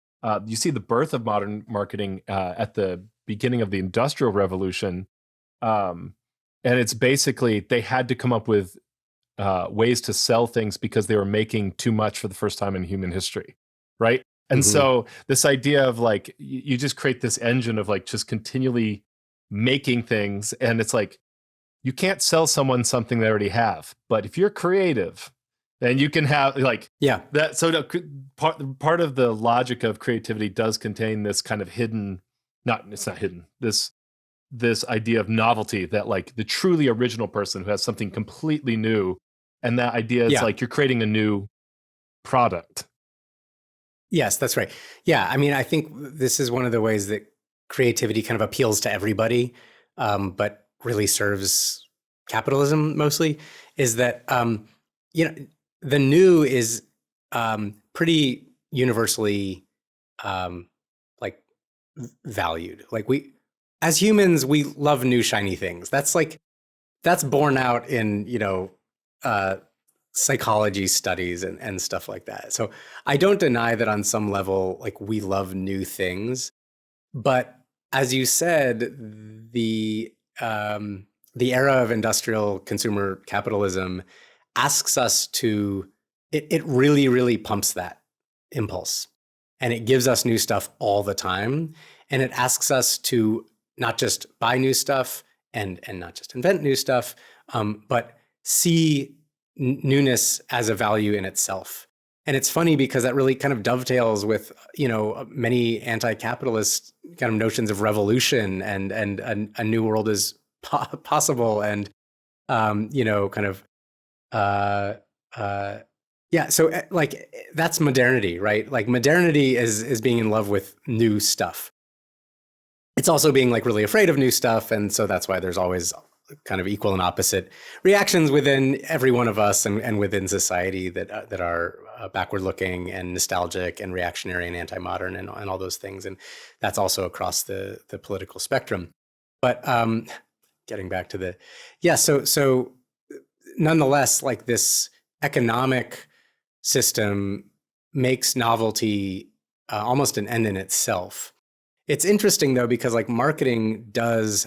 you see the birth of modern marketing at the beginning of the Industrial Revolution. And it's basically, they had to come up with ways to sell things because they were making too much for the first time in human history, right? And so this idea of like, you just create this engine of like just continually making things. And it's like, you can't sell someone something they already have. But if you're creative, then you can have that. So part of the logic of creativity does contain this kind of hidden, it's not hidden, this idea of novelty, that like the truly original person who has something completely new. And that idea is like you're creating a new product. Yes, that's right. Yeah, I mean, I think this is one of the ways that creativity kind of appeals to everybody, but really serves capitalism mostly, is that, the new is pretty universally like valued. Like as humans, we love new shiny things. That's borne out in, psychology studies and stuff like that. So I don't deny that on some level, like we love new things, but as you said, the era of industrial consumer capitalism asks us to, it really, really pumps that impulse. And it gives us new stuff all the time. And it asks us to not just buy new stuff and not just invent new stuff, but see newness as a value in itself. And it's funny because that really kind of dovetails with, many anti-capitalist kind of notions of revolution and a new world is possible, and kind of yeah. So like that's modernity, right? Like modernity is being in love with new stuff. It's also being like really afraid of new stuff, and so that's why there's always kind of equal and opposite reactions within every one of us and within society that are backward looking and nostalgic and reactionary and anti-modern and all those things. And that's also across the political spectrum. But getting back to so nonetheless, like this economic system makes novelty almost an end in itself. It's interesting though, because like marketing does,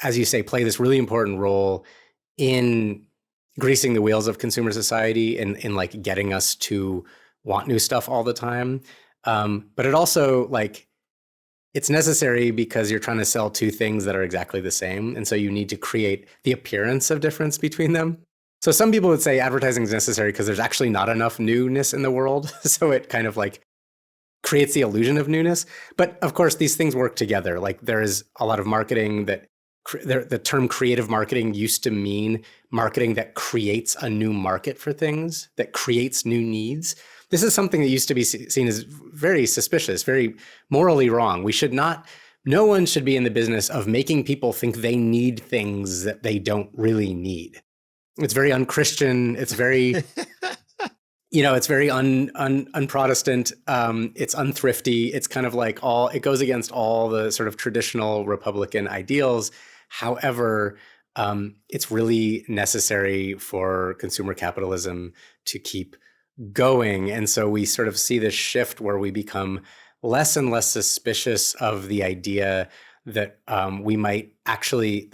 as you say, play this really important role in greasing the wheels of consumer society and in like getting us to want new stuff all the time. But it also like, it's necessary because you're trying to sell two things that are exactly the same. And so you need to create the appearance of difference between them. So some people would say advertising is necessary because there's actually not enough newness in the world. So it kind of like creates the illusion of newness. But of course, these things work together. Like there is a lot of marketing that the term creative marketing used to mean marketing that creates a new market for things, that creates new needs. This is something that used to be seen as very suspicious, very morally wrong. No one should be in the business of making people think they need things that they don't really need. It's very unchristian. It's very, it's very un-Protestant. It's unthrifty. It's kind of like it goes against all the sort of traditional Republican ideals. However, it's really necessary for consumer capitalism to keep going. And so we sort of see this shift where we become less and less suspicious of the idea that it might actually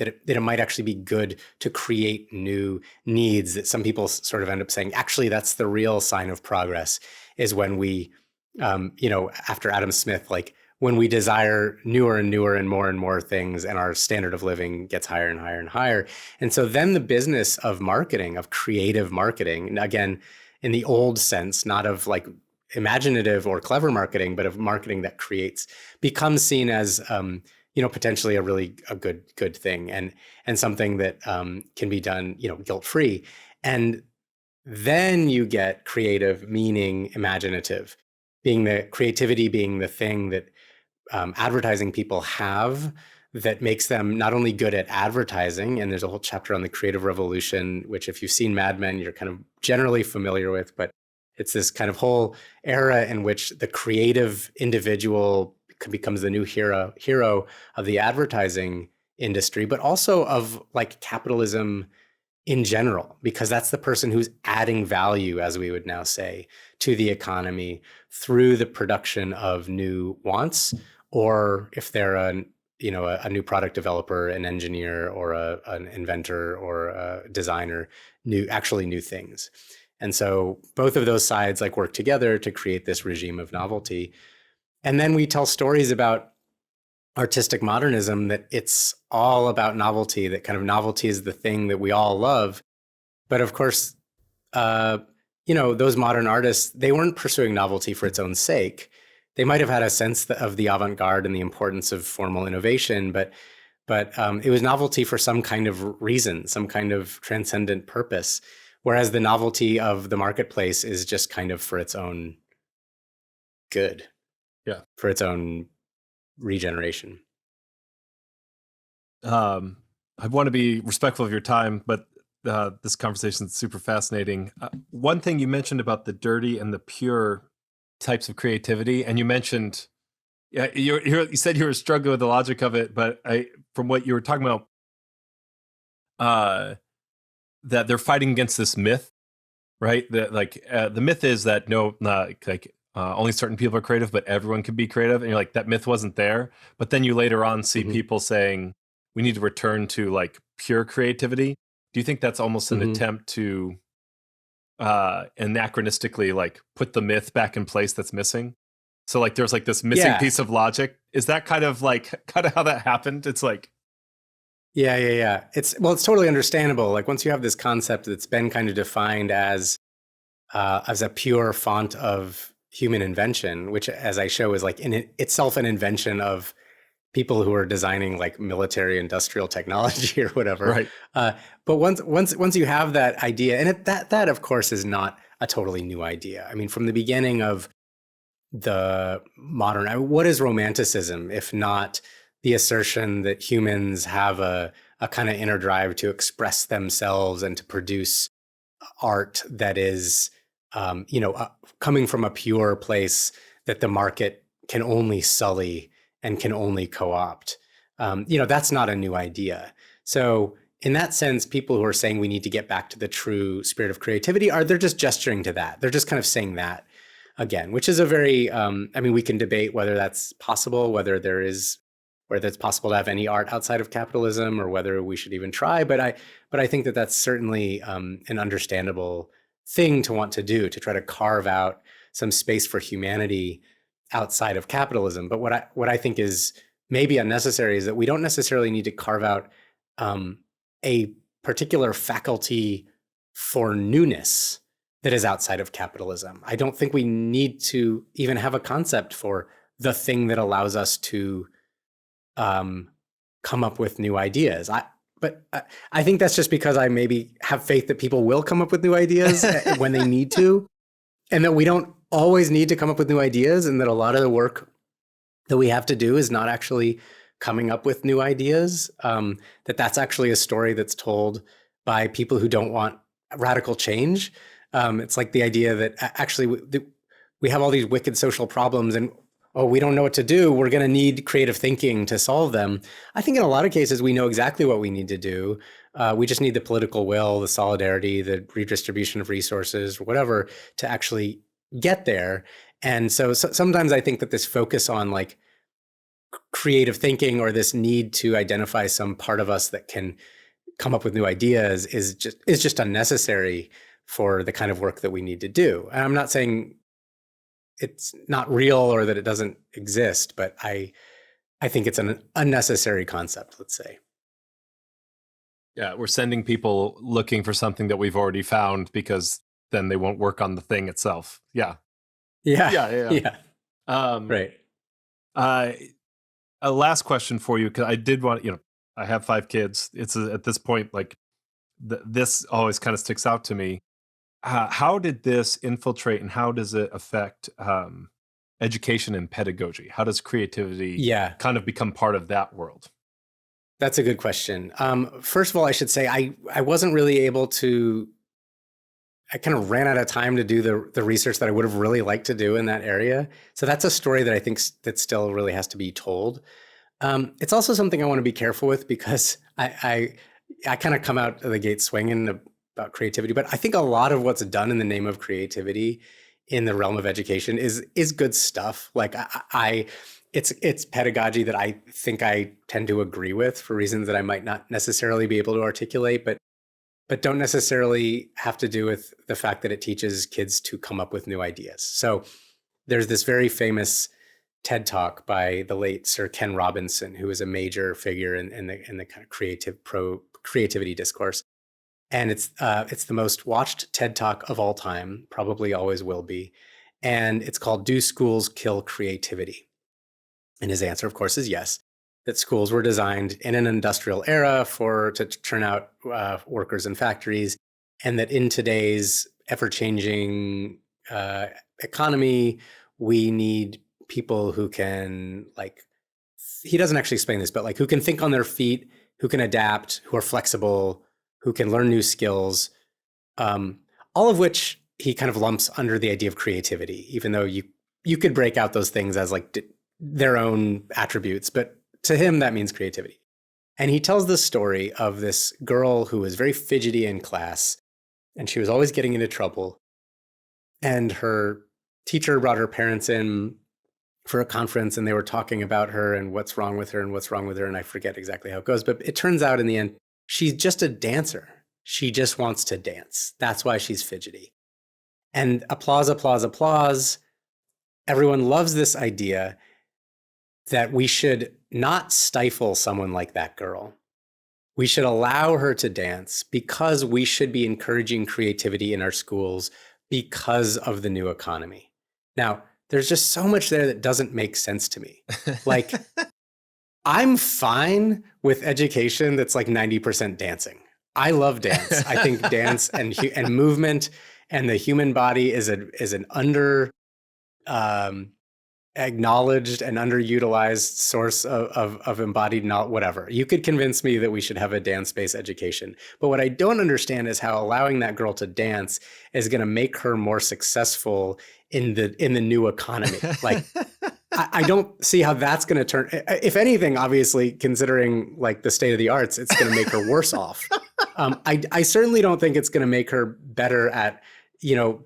be good to create new needs, that some people sort of end up saying, actually, that's the real sign of progress, is when we, after Adam Smith, like when we desire newer and newer and more things, and our standard of living gets higher and higher and higher. And so then the business of marketing, of creative marketing, again, in the old sense, not of like imaginative or clever marketing, but of marketing that creates, becomes seen as, potentially a good thing and something that can be done, guilt-free. And then you get creative, meaning imaginative, being the thing that advertising people have that makes them not only good at advertising, and there's a whole chapter on the creative revolution, which if you've seen Mad Men, you're kind of generally familiar with, but it's this kind of whole era in which the creative individual becomes the new hero of the advertising industry, but also of like capitalism in general, because that's the person who's adding value, as we would now say, to the economy through the production of new wants, or if they're a new product developer, an engineer, or an inventor, or a designer, new things. And so both of those sides like work together to create this regime of novelty. And then we tell stories about artistic modernism, that it's all about novelty, that kind of novelty is the thing that we all love. But of course, those modern artists, they weren't pursuing novelty for its own sake. They might have had a sense of the avant-garde and the importance of formal innovation, but it was novelty for some kind of reason, some kind of transcendent purpose. Whereas the novelty of the marketplace is just kind of for its own good. Yeah. For its own regeneration. I want to be respectful of your time, but this conversation is super fascinating. One thing you mentioned about the dirty and the pure types of creativity, and you mentioned, you said you were struggling with the logic of it, but from what you were talking about, that they're fighting against this myth, right? That the myth is that only certain people are creative, but everyone can be creative. And you're like, that myth wasn't there. But then you later on see people saying we need to return to like pure creativity. Do you think that's almost an attempt to anachronistically like put the myth back in place that's missing? So like there's like this missing piece of logic. Is that kind of how that happened? It's like, yeah. It's totally understandable. Like once you have this concept that's been kind of defined as a pure font of human invention, which, as I show, is like in itself an invention of people who are designing like military industrial technology or whatever. right. But once you have that idea, and that of course is not a totally new idea. I mean, from the beginning of the modern, what is romanticism if not the assertion that humans have a kind of inner drive to express themselves and to produce art that is, coming from a pure place that the market can only sully and can only co-opt. That's not a new idea. So in that sense, people who are saying we need to get back to the true spirit of creativity they're just gesturing to that. They're just kind of saying that again, which is a very, we can debate whether that's possible, whether it's possible to have any art outside of capitalism, or whether we should even try. But I think that that's certainly an understandable thing to want to do, to try to carve out some space for humanity outside of capitalism. But what I think is maybe unnecessary is that we don't necessarily need to carve out a particular faculty for newness that is outside of capitalism. I don't think we need to even have a concept for the thing that allows us to come up with new ideas. But I think that's just because I maybe have faith that people will come up with new ideas when they need to, and that we don't always need to come up with new ideas, and that a lot of the work that we have to do is not actually coming up with new ideas, that's actually a story that's told by people who don't want radical change. It's like the idea that actually we have all these wicked social problems, and we don't know what to do. We're going to need creative thinking to solve them. I think in a lot of cases, we know exactly what we need to do. We just need the political will, the solidarity, the redistribution of resources, whatever, to actually get there. And so sometimes I think that this focus on like creative thinking, or this need to identify some part of us that can come up with new ideas, is just unnecessary for the kind of work that we need to do. And I'm not saying it's not real or that it doesn't exist, but I think it's an unnecessary concept, let's say. Yeah, we're sending people looking for something that we've already found, because then they won't work on the thing itself. Yeah. Right. A last question for you, because I did want, I have 5 kids. It's at this point, like this always kind of sticks out to me. How did this infiltrate, and how does it affect education and pedagogy? How does creativity kind of become part of that world? That's a good question. First of all, I should say I wasn't really able to. I kind of ran out of time to do the research that I would have really liked to do in that area. So that's a story that I think that still really has to be told. It's also something I want to be careful with, because I kind of come out of the gate swinging about creativity, but I think a lot of what's done in the name of creativity in the realm of education is good stuff. Like it's pedagogy that I think I tend to agree with for reasons that I might not necessarily be able to articulate, but don't necessarily have to do with the fact that it teaches kids to come up with new ideas. So there's this very famous TED Talk by the late Sir Ken Robinson, who is a major figure in the kind of creativity discourse. And it's the most watched TED Talk of all time, probably always will be. And it's called "Do Schools Kill Creativity?" And his answer, of course, is yes, that schools were designed in an industrial era to turn out workers in factories, and that in today's ever-changing economy, we need people who can, like, he doesn't actually explain this, but like who can think on their feet, who can adapt, who are flexible, who can learn new skills, all of which he kind of lumps under the idea of creativity, even though you could break out those things as like their own attributes, but to him, that means creativity. And he tells the story of this girl who was very fidgety in class, and she was always getting into trouble. And her teacher brought her parents in for a conference, and they were talking about her and what's wrong with her and what's wrong with her. And I forget exactly how it goes, but it turns out in the end, she's just a dancer. She just wants to dance. That's why she's fidgety. And applause, applause, applause. Everyone loves this idea that we should not stifle someone like that girl. We should allow her to dance because we should be encouraging creativity in our schools because of the new economy. Now, there's just so much there that doesn't make sense to me. Like, I'm fine with education that's like 90% dancing. I love dance. I think dance and movement and the human body is an under acknowledged and underutilized source of embodied knowledge, whatever. You could convince me that we should have a dance-based education. But what I don't understand is how allowing that girl to dance is going to make her more successful in the new economy. Like, I don't see how that's going to turn. If anything, obviously, considering like the state of the arts, it's going to make her worse off. I certainly don't think it's going to make her better at,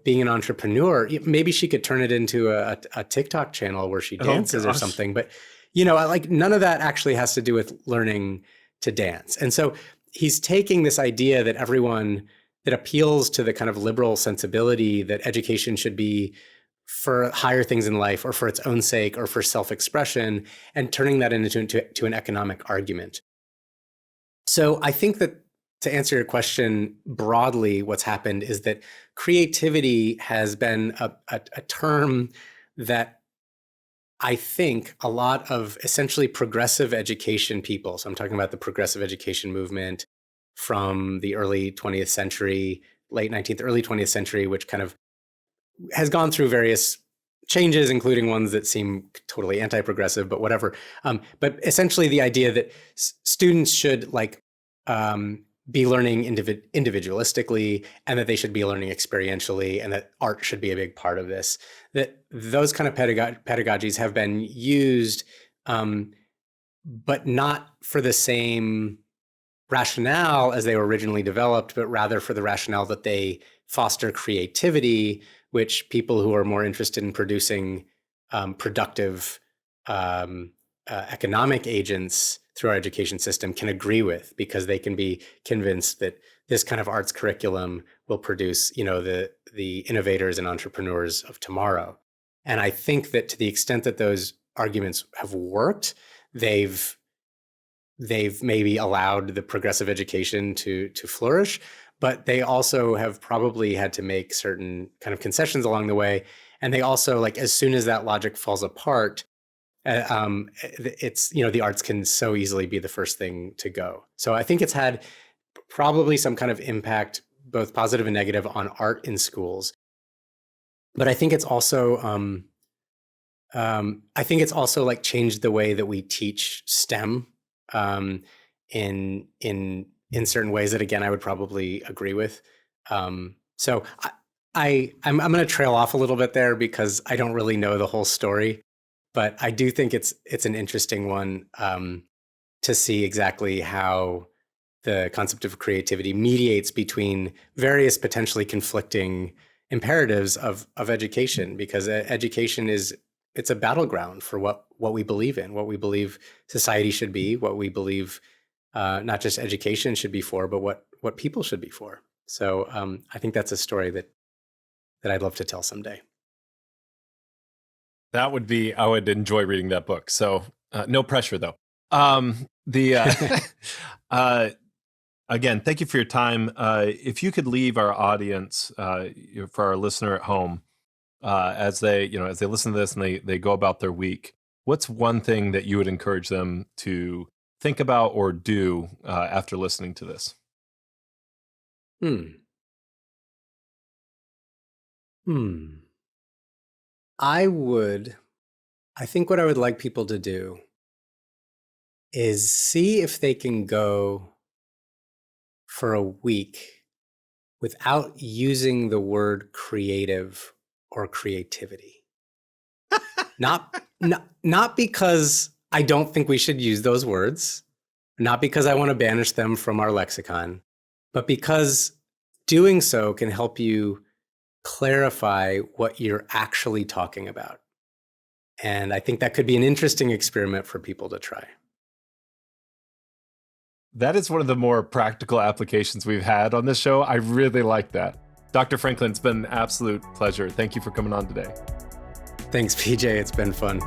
being an entrepreneur. Maybe she could turn it into a TikTok channel where she dances or something. But, like none of that actually has to do with learning to dance. And so he's taking this idea that that appeals to the kind of liberal sensibility that education should be for higher things in life or for its own sake or for self-expression, and turning that into an economic argument. So I think that, to answer your question broadly, what's happened is that creativity has been a term that I think a lot of essentially progressive education people, so I'm talking about the progressive education movement from the early 20th century, late 19th, early 20th century, which kind of has gone through various changes, including ones that seem totally anti-progressive, but whatever. But essentially the idea that students should be learning individualistically, and that they should be learning experientially, and that art should be a big part of this. That those kind of pedagogies have been used, but not for the same rationale as they were originally developed, but rather for the rationale that they foster creativity, which people who are more interested in producing productive economic agents through our education system can agree with, because they can be convinced that this kind of arts curriculum will produce, the innovators and entrepreneurs of tomorrow. And I think that to the extent that those arguments have worked, they've maybe allowed the progressive education to flourish, but they also have probably had to make certain kind of concessions along the way. And they also, like, as soon as that logic falls apart, it's, the arts can so easily be the first thing to go. So I think it's had probably some kind of impact, both positive and negative, on art in schools. But I think it's also, like changed the way that we teach STEM in certain ways that, again, I would probably agree with. So I'm going to trail off a little bit there because I don't really know the whole story. But I do think it's an interesting one to see exactly how the concept of creativity mediates between various potentially conflicting imperatives of education, because education it's a battleground for what we believe in, what we believe society should be, what we believe not just education should be for, but what people should be for. So I think that's a story that I'd love to tell someday. I would enjoy reading that book. So no pressure though. Again, thank you for your time. If you could leave our audience, for our listener at home, as they listen to this and they go about their week, what's one thing that you would encourage them to think about or do after listening to this? I think what I would like people to do is see if they can go for a week without using the word creative or creativity. Not because I don't think we should use those words, not because I want to banish them from our lexicon, but because doing so can help you clarify what you're actually talking about. And I think that could be an interesting experiment for people to try. That is one of the more practical applications we've had on this show. I really like that. Dr. Franklin, it's been an absolute pleasure. Thank you for coming on today. Thanks, PJ. It's been fun.